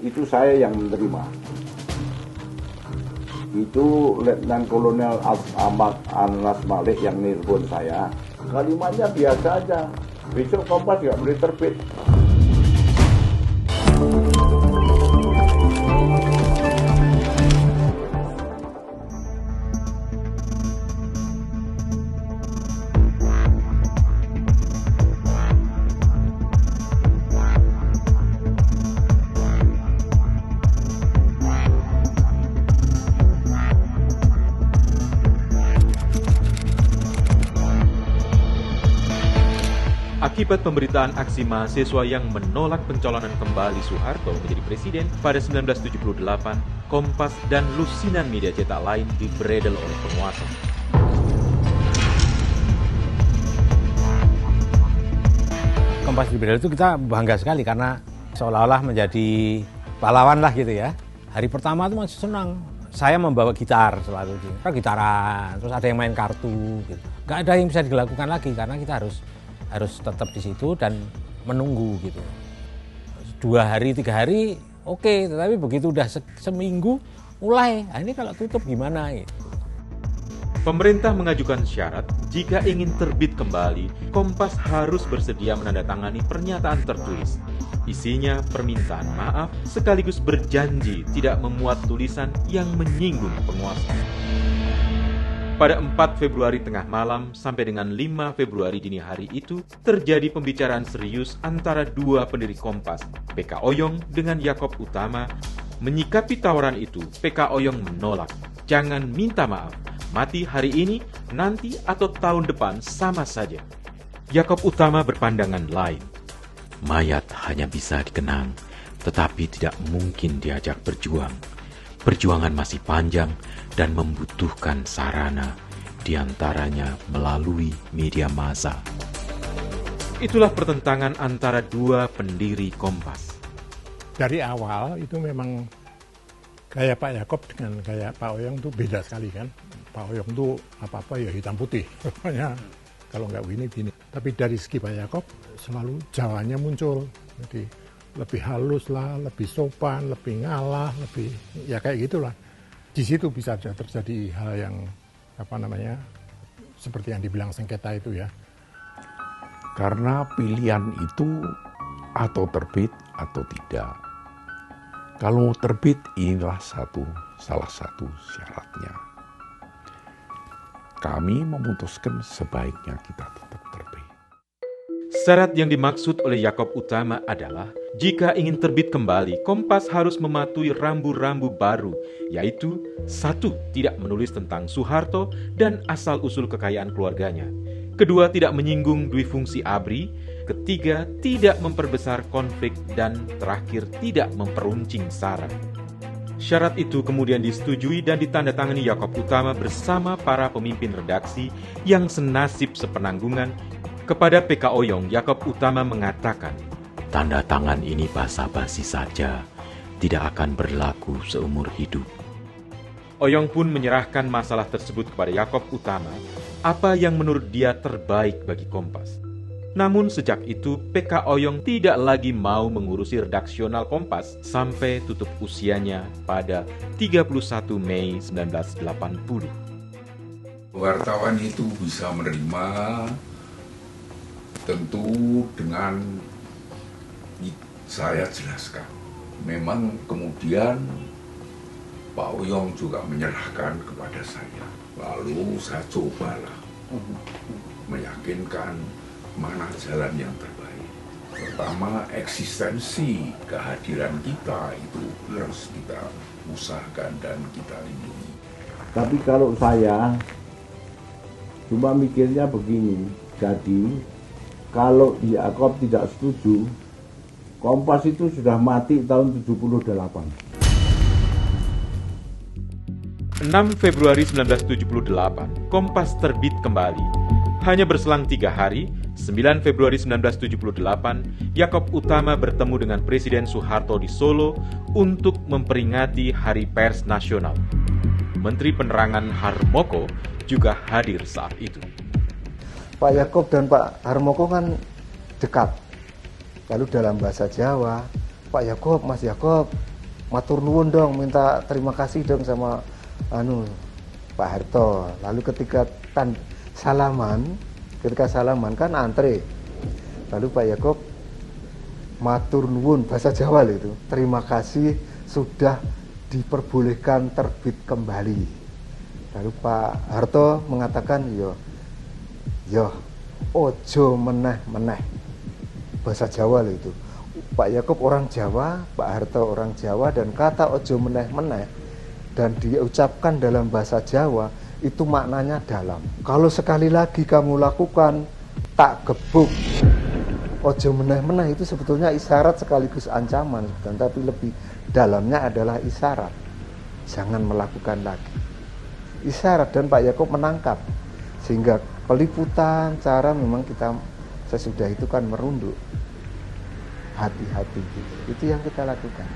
itu saya yang menerima. Itu Letnan Kolonel Ahmad Anas Malik yang nelpon saya. Kalimatnya biasa aja. Besok Kompas nggak boleh terbit. Akibat pemberitaan aksi mahasiswa yang menolak pencalonan kembali Soeharto menjadi presiden pada 1978, Kompas dan lusinan media cetak lain dibredel oleh penguasa. Kompas dibredel itu kita bangga sekali karena seolah-olah menjadi pahlawan lah gitu ya. Hari pertama itu masih senang. Saya membawa gitar selalu, gitaran, terus ada yang main kartu gitu. Gak ada yang bisa dilakukan lagi karena kita harus tetap di situ dan menunggu gitu. 2 hari, 3 hari oke, tetapi begitu udah seminggu mulai, ini kalau tutup gimana gitu. Pemerintah mengajukan syarat jika ingin terbit kembali, Kompas harus bersedia menandatangani pernyataan tertulis. Isinya permintaan maaf sekaligus berjanji tidak memuat tulisan yang menyinggung penguasa. Pada 4 Februari tengah malam sampai dengan 5 Februari dini hari itu, terjadi pembicaraan serius antara dua pendiri Kompas, PK Oyong dengan Yakob Utama. Menyikapi tawaran itu, PK Oyong menolak. Jangan minta maaf, mati hari ini, nanti atau tahun depan sama saja. Yakob Utama berpandangan lain. Mayat hanya bisa dikenang, tetapi tidak mungkin diajak berjuang. Perjuangan masih panjang dan membutuhkan sarana, diantaranya melalui media massa. Itulah pertentangan antara dua pendiri Kompas. Dari awal itu memang gaya Pak Yakob dengan gaya Pak Oyong itu beda sekali kan. Pak Oyong itu apa-apa ya hitam putih. Pokoknya kalau nggak gini. Tapi dari segi Pak Yakob selalu Jawanya muncul. Jadi lebih halus lah, lebih sopan, lebih ngalah, lebih ya kayak gitulah. Di situ bisa terjadi hal yang seperti yang dibilang sengketa itu ya. Karena pilihan itu atau terbit atau tidak. Kalau terbit inilah salah satu syaratnya. Kami memutuskan sebaiknya kita tetap terbit. Syarat yang dimaksud oleh Yakob Utama adalah jika ingin terbit kembali, Kompas harus mematuhi rambu-rambu baru, yaitu 1. Tidak menulis tentang Soeharto dan asal-usul kekayaan keluarganya. 2. Tidak menyinggung duifungsi ABRI. 3. Tidak memperbesar konflik. Dan terakhir, tidak memperuncing SARA. Syarat itu kemudian disetujui dan ditandatangani Yakob Utama bersama para pemimpin redaksi yang senasib sepenanggungan. Kepada PK Oyong, Yakob Utama mengatakan, tanda tangan ini basa-basi saja, tidak akan berlaku seumur hidup. Oyong pun menyerahkan masalah tersebut kepada Yakob Utama, apa yang menurut dia terbaik bagi Kompas. Namun sejak itu, PK Oyong tidak lagi mau mengurusi redaksional Kompas sampai tutup usianya pada 31 Mei 1980. Wartawan itu bisa menerima tentu dengan saya jelaskan. Memang kemudian Pak Oyong juga menyerahkan kepada saya. Lalu saya cobalah meyakinkan mana jalan yang terbaik. Pertama, eksistensi kehadiran kita itu harus kita usahakan dan kita lindungi. Tapi kalau saya cuma mikirnya begini, jadi kalau Yakob tidak setuju, Kompas itu sudah mati tahun 78. 6 Februari 1978, Kompas terbit kembali. Hanya berselang 3 hari, 9 Februari 1978, Yakob Utama bertemu dengan Presiden Soeharto di Solo untuk memperingati Hari Pers Nasional. Menteri Penerangan Harmoko juga hadir saat itu. Pak Yakob dan Pak Harmoko kan dekat. Lalu dalam bahasa Jawa, Pak Yakob, Mas Yakob, matur nuwun dong, minta terima kasih dong sama Pak Harto. Lalu ketika salaman kan antre. Lalu Pak Yaakob matur nuwun, bahasa Jawa itu, terima kasih sudah diperbolehkan terbit kembali. Lalu Pak Harto mengatakan, yo ojo meneh-meneh, bahasa Jawa itu. Pak Yaakob orang Jawa, Pak Harto orang Jawa, dan kata ojo meneh-meneh dan diucapkan dalam bahasa Jawa itu maknanya dalam. Kalau sekali lagi kamu lakukan, tak gebuk. Ojo meneh-meneh itu sebetulnya isyarat sekaligus ancaman, tapi lebih dalamnya adalah isyarat. Jangan melakukan lagi. Isyarat, dan Pak Yaakob menangkap. Sehingga peliputan cara memang kita sesudah itu kan merunduk. Hati-hati gitu. Itu yang kita lakukan.